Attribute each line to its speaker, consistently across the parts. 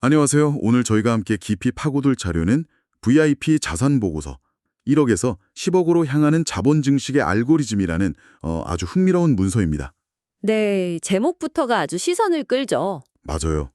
Speaker 1: 안녕하세요. 오늘 저희가 함께 깊이 파고들 자료는 VIP 자산 보고서 1억에서 10억으로 향하는 자본 증식의 알고리즘이라는 아주 흥미로운 문서입니다.
Speaker 2: 네, 제목부터가 아주 시선을 끌죠.
Speaker 1: 맞아요.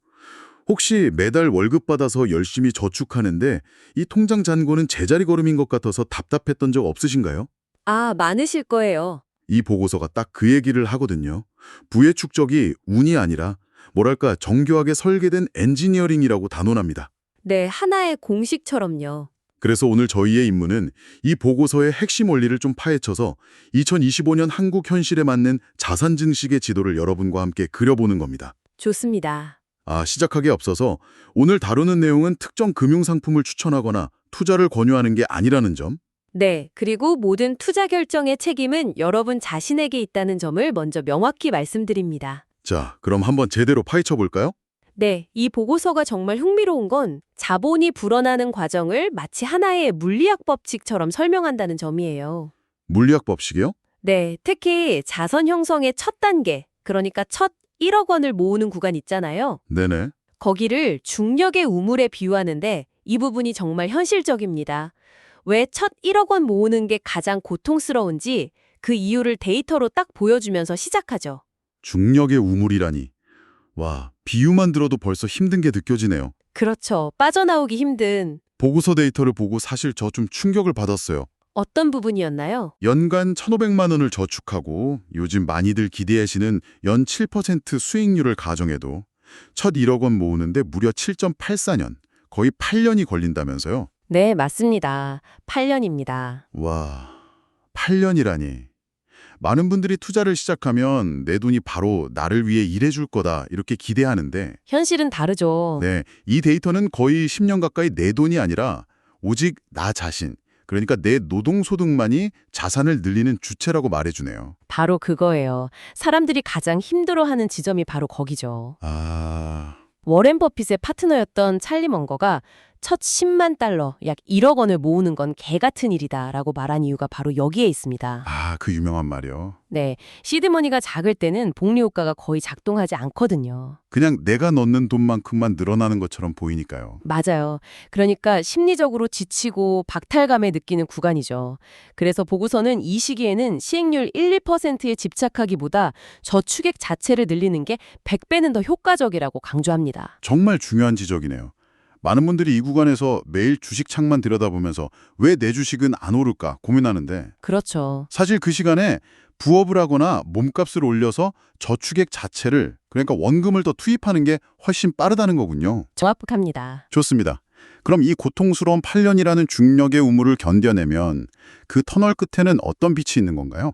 Speaker 1: 혹시 매달 월급 받아서 열심히 저축하는데 이 통장 잔고는 제자리 걸음인 것 같아서 답답했던 적 없으신가요?
Speaker 2: 아, 많으실 거예요.
Speaker 1: 이 보고서가 딱 그 얘기를 하거든요. 부의 축적이 운이 아니라 뭐랄까 정교하게 설계된 엔지니어링이라고 단언합니다.
Speaker 2: 네, 하나의 공식처럼요.
Speaker 1: 그래서 오늘 저희의 임무는 이 보고서의 핵심 원리를 좀 파헤쳐서 2025년 한국 현실에 맞는 자산 증식의 지도를 여러분과 함께 그려보는 겁니다.
Speaker 2: 좋습니다.
Speaker 1: 시작하기에 앞서서 오늘 다루는 내용은 특정 금융상품을 추천하거나 투자를 권유하는 게 아니라는 점,
Speaker 2: 네, 그리고 모든 투자 결정의 책임은 여러분 자신에게 있다는 점을 먼저 명확히 말씀드립니다.
Speaker 1: 자, 그럼 한번 제대로 파헤쳐 볼까요?
Speaker 2: 네, 이 보고서가 정말 흥미로운 건 자본이 불어나는 과정을 마치 하나의 물리학 법칙처럼 설명한다는 점이에요.
Speaker 1: 물리학 법칙이요?
Speaker 2: 네, 특히 자선 형성의 첫 단계, 그러니까 첫 1억 원을 모으는 구간 있잖아요.
Speaker 1: 네네.
Speaker 2: 거기를 중력의 우물에 비유하는데 이 부분이 정말 현실적입니다. 왜 첫 1억 원 모으는 게 가장 고통스러운지 그 이유를 데이터로 딱 보여주면서 시작하죠.
Speaker 1: 중력의 우물이라니. 와, 비유만 들어도 벌써 힘든 게 느껴지네요.
Speaker 2: 그렇죠. 빠져나오기 힘든
Speaker 1: 보고서 데이터를 보고 사실 저 좀 충격을 받았어요.
Speaker 2: 어떤 부분이었나요?
Speaker 1: 연간 1,500만 원을 저축하고 요즘 많이들 기대하시는 연 7% 수익률을 가정해도 첫 1억 원 모으는데 무려 7.84년, 거의 8년이 걸린다면서요?
Speaker 2: 네, 맞습니다. 8년입니다.
Speaker 1: 와, 8년이라니. 많은 분들이 투자를 시작하면 내 돈이 바로 나를 위해 일해줄 거다 이렇게 기대하는데
Speaker 2: 현실은 다르죠.
Speaker 1: 네, 이 데이터는 거의 10년 가까이 내 돈이 아니라 오직 나 자신, 그러니까 내 노동소득만이 자산을 늘리는 주체라고 말해주네요.
Speaker 2: 바로 그거예요. 사람들이 가장 힘들어하는 지점이 바로 거기죠. 워렌 버핏의 파트너였던 찰리 먼거가 첫 10만 달러, 약 1억 원을 모으는 건 개 같은 일이다라고 말한 이유가 바로 여기에 있습니다.
Speaker 1: 그 유명한 말이요.
Speaker 2: 네, 시드머니가 작을 때는 복리 효과가 거의 작동하지 않거든요.
Speaker 1: 그냥 내가 넣는 돈만큼만 늘어나는 것처럼 보이니까요.
Speaker 2: 맞아요. 그러니까 심리적으로 지치고 박탈감에 느끼는 구간이죠. 그래서 보고서는 이 시기에는 시행률 1, 2%에 집착하기보다 저축액 자체를 늘리는 게 100배는 더 효과적이라고 강조합니다.
Speaker 1: 정말 중요한 지적이네요. 많은 분들이 이 구간에서 매일 주식 창만 들여다보면서 왜 내 주식은 안 오를까 고민하는데
Speaker 2: 그렇죠.
Speaker 1: 사실 그 시간에 부업을 하거나 몸값을 올려서 저축액 자체를, 그러니까 원금을 더 투입하는 게 훨씬 빠르다는 거군요.
Speaker 2: 정확합니다.
Speaker 1: 좋습니다. 그럼 이 고통스러운 8년이라는 중력의 우물을 견뎌내면 그 터널 끝에는 어떤 빛이 있는 건가요?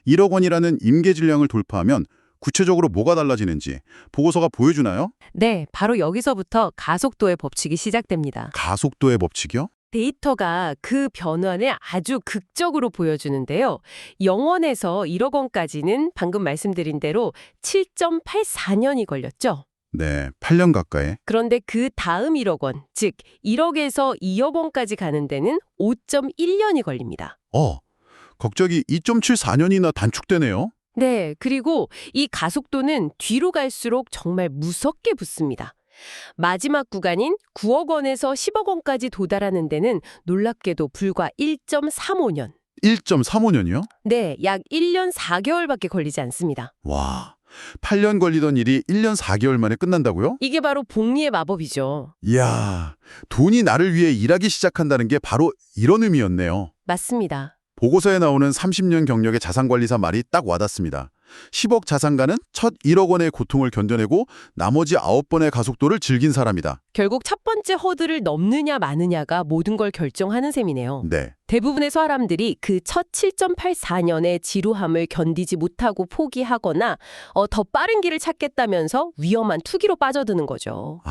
Speaker 1: 1억 원이라는 임계 질량을 돌파하면 구체적으로 뭐가 달라지는지 보고서가 보여주나요?
Speaker 2: 네, 바로 여기서부터 가속도의 법칙이 시작됩니다.
Speaker 1: 가속도의 법칙이요?
Speaker 2: 데이터가 그 변화를 아주 극적으로 보여주는데요. 0원에서 1억 원까지는 방금 말씀드린 대로 7.84년이 걸렸죠.
Speaker 1: 네, 8년 가까이.
Speaker 2: 그런데 그 다음 1억 원, 즉 1억에서 2억 원까지 가는 데는 5.1년이 걸립니다.
Speaker 1: 갑자기 2.74년이나 단축되네요.
Speaker 2: 네, 그리고 이 가속도는 뒤로 갈수록 정말 무섭게 붙습니다. 마지막 구간인 9억 원에서 10억 원까지 도달하는 데는 놀랍게도 불과 1.35년.
Speaker 1: 1.35년이요?
Speaker 2: 네, 약 1년 4개월밖에 걸리지 않습니다.
Speaker 1: 와, 8년 걸리던 일이 1년 4개월 만에 끝난다고요?
Speaker 2: 이게 바로 복리의 마법이죠.
Speaker 1: 이야, 돈이 나를 위해 일하기 시작한다는 게 바로 이런 의미였네요.
Speaker 2: 맞습니다.
Speaker 1: 보고서에 나오는 30년 경력의 자산관리사 말이 딱 와닿습니다. 10억 자산가는 첫 1억 원의 고통을 견뎌내고 나머지 9번의 가속도를 즐긴 사람이다.
Speaker 2: 결국 첫 번째 허들을 넘느냐 마느냐가 모든 걸 결정하는 셈이네요.
Speaker 1: 네.
Speaker 2: 대부분의 사람들이 그 첫 7.84년의 지루함을 견디지 못하고 포기하거나 더 빠른 길을 찾겠다면서 위험한 투기로 빠져드는 거죠.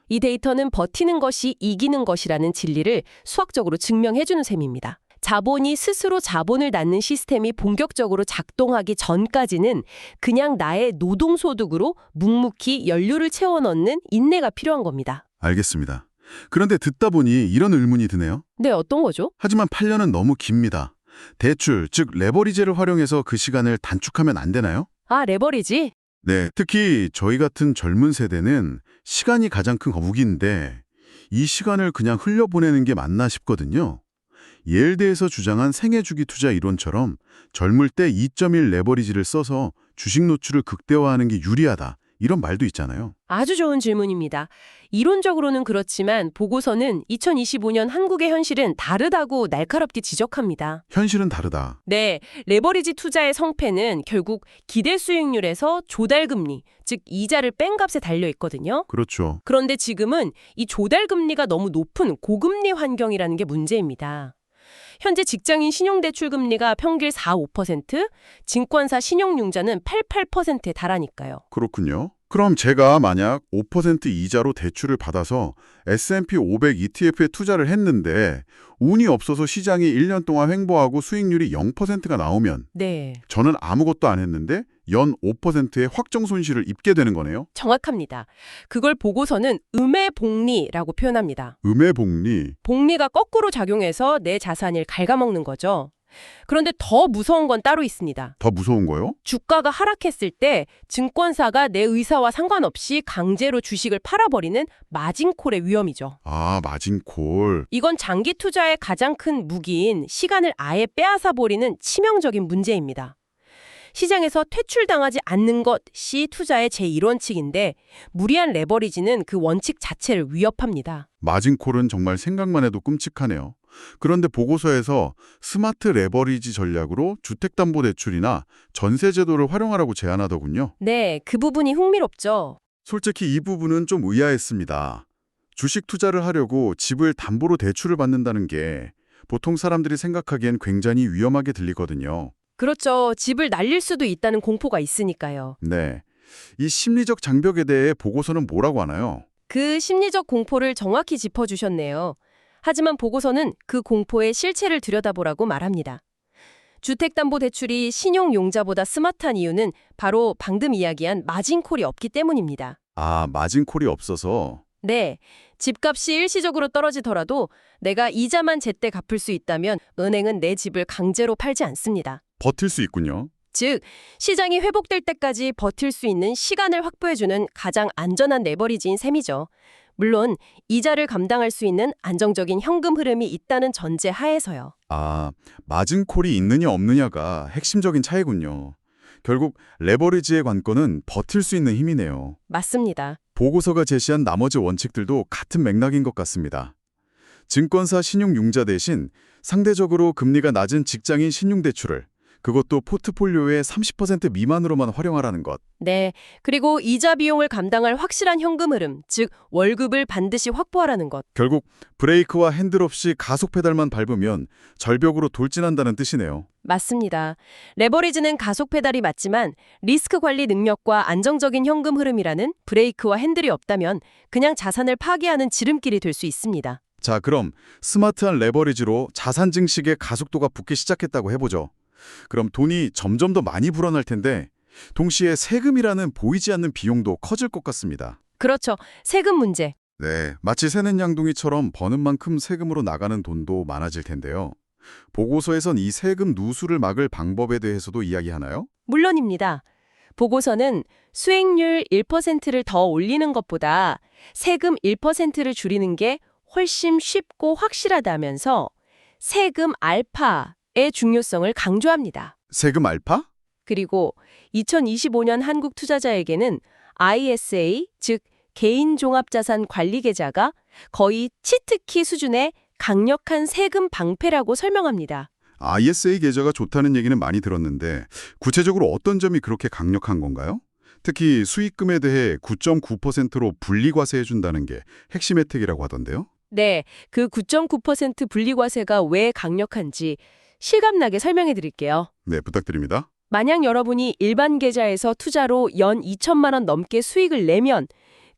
Speaker 2: 이 데이터는 버티는 것이 이기는 것이라는 진리를 수학적으로 증명해주는 셈입니다. 자본이 스스로 자본을 낳는 시스템이 본격적으로 작동하기 전까지는 그냥 나의 노동소득으로 묵묵히 연료를 채워 넣는 인내가 필요한 겁니다.
Speaker 1: 알겠습니다. 그런데 듣다 보니 이런 의문이 드네요.
Speaker 2: 네, 어떤 거죠?
Speaker 1: 하지만 8년은 너무 깁니다. 대출, 즉 레버리지를 활용해서 그 시간을 단축하면 안 되나요?
Speaker 2: 레버리지?
Speaker 1: 네, 특히 저희 같은 젊은 세대는 시간이 가장 큰 거북인데 이 시간을 그냥 흘려보내는 게 맞나 싶거든요. 예일대에서 주장한 생애주기 투자 이론처럼 젊을 때 2.1 레버리지를 써서 주식 노출을 극대화하는 게 유리하다. 이런 말도 있잖아요.
Speaker 2: 아주 좋은 질문입니다. 이론적으로는 그렇지만 보고서는 2025년 한국의 현실은 다르다고 날카롭게 지적합니다.
Speaker 1: 현실은 다르다.
Speaker 2: 네, 레버리지 투자의 성패는 결국 기대 수익률에서 조달금리, 즉 이자를 뺀 값에 달려 있거든요.
Speaker 1: 그렇죠.
Speaker 2: 그런데 지금은 이 조달금리가 너무 높은 고금리 환경이라는 게 문제입니다. 현재 직장인 신용대출금리가 평균 4~5%, 증권사 신용융자는 8~8%에 달하니까요.
Speaker 1: 그렇군요. 그럼 제가 만약 5% 이자로 대출을 받아서 S&P 500 ETF에 투자를 했는데 운이 없어서 시장이 1년 동안 횡보하고 수익률이 0%가 나오면
Speaker 2: 네,
Speaker 1: 저는 아무것도 안 했는데 연 5%의 확정 손실을 입게 되는 거네요.
Speaker 2: 정확합니다. 그걸 보고서는 음해복리라고 표현합니다.
Speaker 1: 음해복리.
Speaker 2: 복리가 거꾸로 작용해서 내 자산을 갉아먹는 거죠. 그런데 더 무서운 건 따로 있습니다.
Speaker 1: 더 무서운 거요?
Speaker 2: 주가가 하락했을 때 증권사가 내 의사와 상관없이 강제로 주식을 팔아버리는 마진콜의 위험이죠.
Speaker 1: 아, 마진콜.
Speaker 2: 이건 장기 투자의 가장 큰 무기인 시간을 아예 빼앗아버리는 치명적인 문제입니다. 시장에서 퇴출당하지 않는 것이 투자의 제1원칙인데 무리한 레버리지는 그 원칙 자체를 위협합니다.
Speaker 1: 마진콜은 정말 생각만 해도 끔찍하네요. 그런데 보고서에서 스마트 레버리지 전략으로 주택담보대출이나 전세제도를 활용하라고 제안하더군요.
Speaker 2: 네, 그 부분이 흥미롭죠.
Speaker 1: 솔직히 이 부분은 좀 의아했습니다. 주식 투자를 하려고 집을 담보로 대출을 받는다는 게 보통 사람들이 생각하기엔 굉장히 위험하게 들리거든요.
Speaker 2: 그렇죠. 집을 날릴 수도 있다는 공포가 있으니까요.
Speaker 1: 네. 이 심리적 장벽에 대해 보고서는 뭐라고 하나요?
Speaker 2: 그 심리적 공포를 정확히 짚어주셨네요. 하지만 보고서는 그 공포의 실체를 들여다보라고 말합니다. 주택담보대출이 신용용자보다 스마트한 이유는 바로 방금 이야기한 마진콜이 없기 때문입니다.
Speaker 1: 아, 마진콜이 없어서.
Speaker 2: 네, 집값이 일시적으로 떨어지더라도 내가 이자만 제때 갚을 수 있다면 은행은 내 집을 강제로 팔지 않습니다.
Speaker 1: 버틸 수 있군요.
Speaker 2: 즉, 시장이 회복될 때까지 버틸 수 있는 시간을 확보해주는 가장 안전한 레버리지인 셈이죠. 물론 이자를 감당할 수 있는 안정적인 현금 흐름이 있다는 전제 하에서요.
Speaker 1: 아, 마진콜이 있느냐 없느냐가 핵심적인 차이군요. 결국 레버리지의 관건은 버틸 수 있는 힘이네요.
Speaker 2: 맞습니다.
Speaker 1: 보고서가 제시한 나머지 원칙들도 같은 맥락인 것 같습니다. 증권사 신용융자 대신 상대적으로 금리가 낮은 직장인 신용대출을 그것도 포트폴리오의 30% 미만으로만 활용하라는 것.
Speaker 2: 네, 그리고 이자 비용을 감당할 확실한 현금 흐름, 즉 월급을 반드시 확보하라는 것.
Speaker 1: 결국 브레이크와 핸들 없이 가속 페달만 밟으면 절벽으로 돌진한다는 뜻이네요.
Speaker 2: 맞습니다. 레버리지는 가속 페달이 맞지만 리스크 관리 능력과 안정적인 현금 흐름이라는 브레이크와 핸들이 없다면 그냥 자산을 파괴하는 지름길이 될 수 있습니다.
Speaker 1: 자, 그럼 스마트한 레버리지로 자산 증식의 가속도가 붙기 시작했다고 해보죠. 그럼 돈이 점점 더 많이 불어날 텐데 동시에 세금이라는 보이지 않는 비용도 커질 것 같습니다.
Speaker 2: 그렇죠. 세금 문제.
Speaker 1: 네, 마치 새는 양동이처럼 버는 만큼 세금으로 나가는 돈도 많아질 텐데요. 보고서에선 이 세금 누수를 막을 방법에 대해서도 이야기하나요?
Speaker 2: 물론입니다. 보고서는 수익률 1%를 더 올리는 것보다 세금 1%를 줄이는 게 훨씬 쉽고 확실하다면서 세금 알파의 중요성을 강조합니다.
Speaker 1: 세금 알파?
Speaker 2: 그리고 2025년 한국 투자자에게는 ISA, 즉 개인종합자산관리계좌가 거의 치트키 수준의 강력한 세금 방패라고 설명합니다.
Speaker 1: ISA 계좌가 좋다는 얘기는 많이 들었는데 구체적으로 어떤 점이 그렇게 강력한 건가요? 특히 수익금에 대해 9.9%로 분리과세해준다는 게 핵심 혜택이라고 하던데요.
Speaker 2: 네, 그 9.9% 분리과세가 왜 강력한지 실감나게 설명해 드릴게요.
Speaker 1: 네, 부탁드립니다.
Speaker 2: 만약 여러분이 일반 계좌에서 투자로 연 2천만 원 넘게 수익을 내면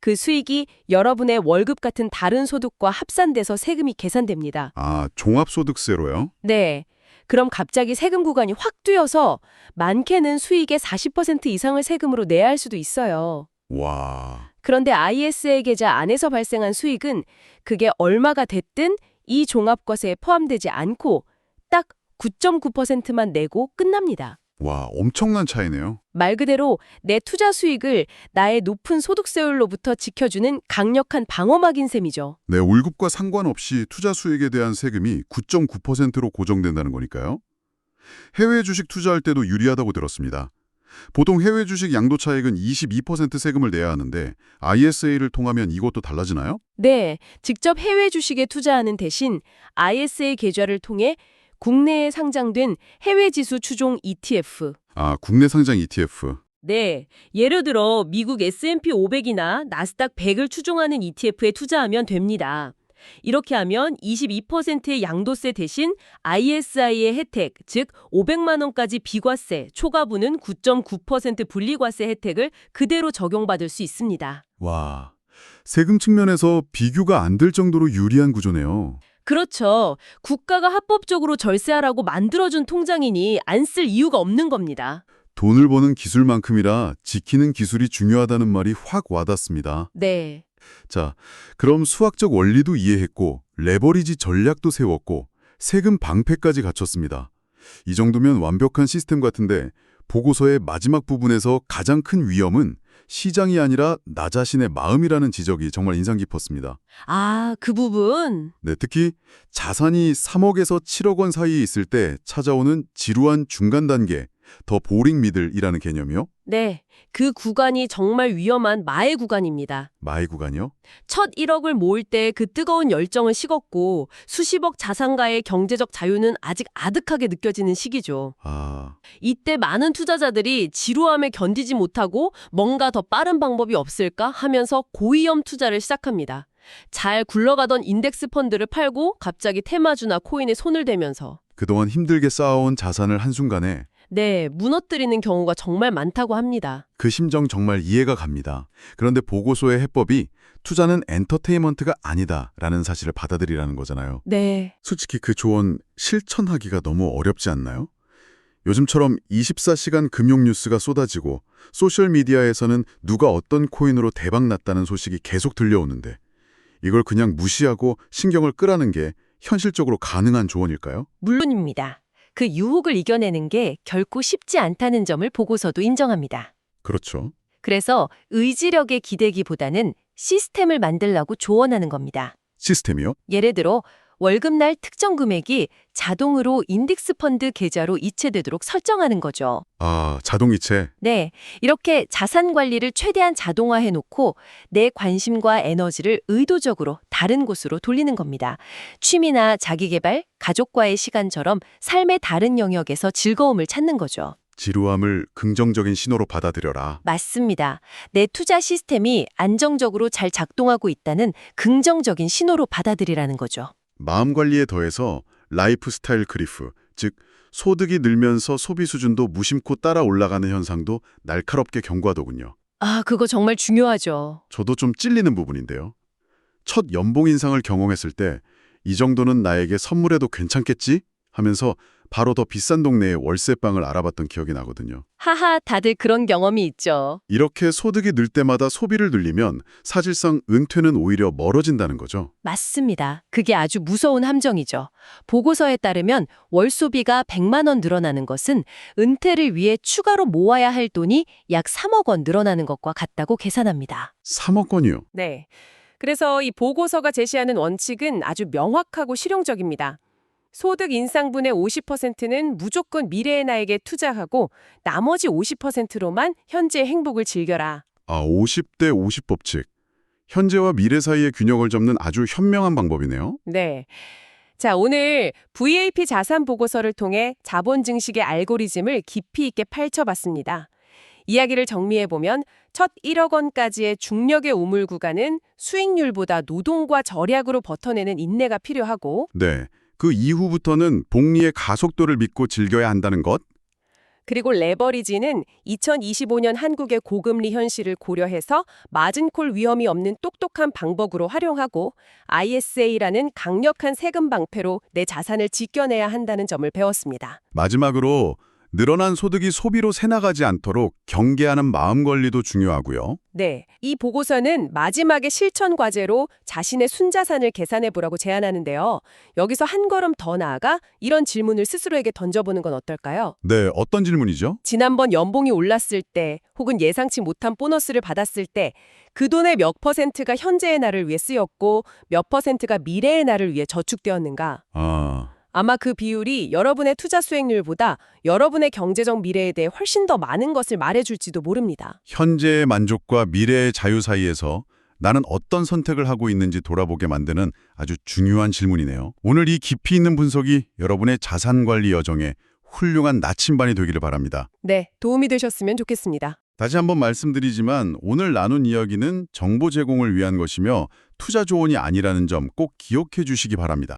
Speaker 2: 그 수익이 여러분의 월급 같은 다른 소득과 합산돼서 세금이 계산됩니다.
Speaker 1: 아, 종합소득세로요?
Speaker 2: 네. 그럼 갑자기 세금 구간이 확 뛰어서 많게는 수익의 40% 이상을 세금으로 내야 할 수도 있어요.
Speaker 1: 와,
Speaker 2: 그런데 ISA 계좌 안에서 발생한 수익은 그게 얼마가 됐든 이 종합과세에 포함되지 않고 딱 9.9%만 내고 끝납니다.
Speaker 1: 와, 엄청난 차이네요.
Speaker 2: 말 그대로 내 투자 수익을 나의 높은 소득세율로부터 지켜주는 강력한 방어막인 셈이죠.
Speaker 1: 네, 월급과 상관없이 투자 수익에 대한 세금이 9.9%로 고정된다는 거니까요. 해외 주식 투자할 때도 유리하다고 들었습니다. 보통 해외 주식 양도 차익은 22% 세금을 내야 하는데 ISA를 통하면 이것도 달라지나요?
Speaker 2: 네, 직접 해외 주식에 투자하는 대신 ISA 계좌를 통해 국내에 상장된 해외 지수 추종 ETF.
Speaker 1: 아, 국내 상장 ETF.
Speaker 2: 네, 예를 들어 미국 S&P 500이나 나스닥 100을 추종하는 ETF에 투자하면 됩니다. 이렇게 하면 22%의 양도세 대신 ISI의 혜택, 즉 500만 원까지 비과세, 초과분은 9.9% 분리과세 혜택을 그대로 적용받을 수 있습니다.
Speaker 1: 와, 세금 측면에서 비교가 안 될 정도로 유리한 구조네요.
Speaker 2: 그렇죠. 국가가 합법적으로 절세하라고 만들어준 통장이니 안 쓸 이유가 없는 겁니다.
Speaker 1: 돈을 버는 기술만큼이라 지키는 기술이 중요하다는 말이 확 와닿습니다.
Speaker 2: 네.
Speaker 1: 자, 그럼 수학적 원리도 이해했고 레버리지 전략도 세웠고 세금 방패까지 갖췄습니다. 이 정도면 완벽한 시스템 같은데 보고서의 마지막 부분에서 가장 큰 위험은 시장이 아니라 나 자신의 마음이라는 지적이 정말 인상 깊었습니다.
Speaker 2: 아, 그 부분.
Speaker 1: 네, 특히 자산이 3억에서 7억 원 사이에 있을 때 찾아오는 지루한 중간 단계, 더 보링 미들이라는 개념이요?
Speaker 2: 네. 그 구간이 정말 위험한 마의 구간입니다.
Speaker 1: 마의 구간이요?
Speaker 2: 첫 1억을 모을 때 그 뜨거운 열정은 식었고 수십억 자산가의 경제적 자유는 아직 아득하게 느껴지는 시기죠.
Speaker 1: 아,
Speaker 2: 이때 많은 투자자들이 지루함에 견디지 못하고 뭔가 더 빠른 방법이 없을까 하면서 고위험 투자를 시작합니다. 잘 굴러가던 인덱스 펀드를 팔고 갑자기 테마주나 코인에 손을 대면서
Speaker 1: 그동안 힘들게 쌓아온 자산을 한순간에
Speaker 2: 네, 무너뜨리는 경우가 정말 많다고 합니다.
Speaker 1: 그 심정 정말 이해가 갑니다. 그런데 보고서의 해법이 투자는 엔터테인먼트가 아니다라는 사실을 받아들이라는 거잖아요.
Speaker 2: 네.
Speaker 1: 솔직히 그 조언 실천하기가 너무 어렵지 않나요? 요즘처럼 24시간 금융 뉴스가 쏟아지고 소셜미디어에서는 누가 어떤 코인으로 대박 났다는 소식이 계속 들려오는데 이걸 그냥 무시하고 신경을 끄라는 게 현실적으로 가능한 조언일까요?
Speaker 2: 물론입니다. 그 유혹을 이겨내는 게 결코 쉽지 않다는 점을 보고서도 인정합니다.
Speaker 1: 그렇죠.
Speaker 2: 그래서 의지력에 기대기보다는 시스템을 만들라고 조언하는 겁니다.
Speaker 1: 시스템이요?
Speaker 2: 예를 들어 월급날 특정 금액이 자동으로 인덱스 펀드 계좌로 이체되도록 설정하는 거죠.
Speaker 1: 아, 자동이체.
Speaker 2: 네, 이렇게 자산 관리를 최대한 자동화해놓고 내 관심과 에너지를 의도적으로 다른 곳으로 돌리는 겁니다. 취미나 자기계발, 가족과의 시간처럼 삶의 다른 영역에서 즐거움을 찾는 거죠.
Speaker 1: 지루함을 긍정적인 신호로 받아들여라.
Speaker 2: 맞습니다. 내 투자 시스템이 안정적으로 잘 작동하고 있다는 긍정적인 신호로 받아들이라는 거죠.
Speaker 1: 마음 관리에 더해서 라이프 스타일 크리프, 즉 소득이 늘면서 소비 수준도 무심코 따라 올라가는 현상도 날카롭게 경고하더군요.
Speaker 2: 아, 그거 정말 중요하죠.
Speaker 1: 저도 좀 찔리는 부분인데요. 첫 연봉 인상을 경험했을 때 이 정도는 나에게 선물해도 괜찮겠지? 하면서 바로 더 비싼 동네의 월세방을 알아봤던 기억이 나거든요.
Speaker 2: 하하, 다들 그런 경험이 있죠.
Speaker 1: 이렇게 소득이 늘 때마다 소비를 늘리면 사실상 은퇴는 오히려 멀어진다는 거죠.
Speaker 2: 맞습니다. 그게 아주 무서운 함정이죠. 보고서에 따르면 월 소비가 100만 원 늘어나는 것은 은퇴를 위해 추가로 모아야 할 돈이 약 3억 원 늘어나는 것과 같다고 계산합니다.
Speaker 1: 3억 원이요?
Speaker 2: 네. 그래서 이 보고서가 제시하는 원칙은 아주 명확하고 실용적입니다. 소득 인상분의 50%는 무조건 미래의 나에게 투자하고 나머지 50%로만 현재의 행복을 즐겨라.
Speaker 1: 아, 50대 50 법칙. 현재와 미래 사이의 균형을 잡는 아주 현명한 방법이네요.
Speaker 2: 네. 자, 오늘 VAP 자산 보고서를 통해 자본 증식의 알고리즘을 깊이 있게 파헤쳐봤습니다. 이야기를 정리해보면 첫 1억 원까지의 중력의 우물 구간은 수익률보다 노동과 절약으로 버텨내는 인내가 필요하고
Speaker 1: 네. 그 이후부터는 복리의 가속도를 믿고 즐겨야 한다는 것.
Speaker 2: 그리고 레버리지는 2025년 한국의 고금리 현실을 고려해서 마진콜 위험이 없는 똑똑한 방법으로 활용하고 ISA라는 강력한 세금 방패로 내 자산을 지켜내야 한다는 점을 배웠습니다.
Speaker 1: 마지막으로 늘어난 소득이 소비로 새나가지 않도록 경계하는 마음 관리도 중요하고요.
Speaker 2: 네, 이 보고서는 마지막에 실천 과제로 자신의 순자산을 계산해 보라고 제안하는데요. 여기서 한 걸음 더 나아가 이런 질문을 스스로에게 던져보는 건 어떨까요?
Speaker 1: 네, 어떤 질문이죠?
Speaker 2: 지난번 연봉이 올랐을 때 혹은 예상치 못한 보너스를 받았을 때 그 돈의 몇 퍼센트가 현재의 나를 위해 쓰였고 몇 퍼센트가 미래의 나를 위해 저축되었는가? 아마 그 비율이 여러분의 투자 수익률보다 여러분의 경제적 미래에 대해 훨씬 더 많은 것을 말해줄지도 모릅니다.
Speaker 1: 현재의 만족과 미래의 자유 사이에서 나는 어떤 선택을 하고 있는지 돌아보게 만드는 아주 중요한 질문이네요. 오늘 이 깊이 있는 분석이 여러분의 자산 관리 여정에 훌륭한 나침반이 되기를 바랍니다.
Speaker 2: 네, 도움이 되셨으면 좋겠습니다.
Speaker 1: 다시 한번 말씀드리지만 오늘 나눈 이야기는 정보 제공을 위한 것이며 투자 조언이 아니라는 점 꼭 기억해 주시기 바랍니다.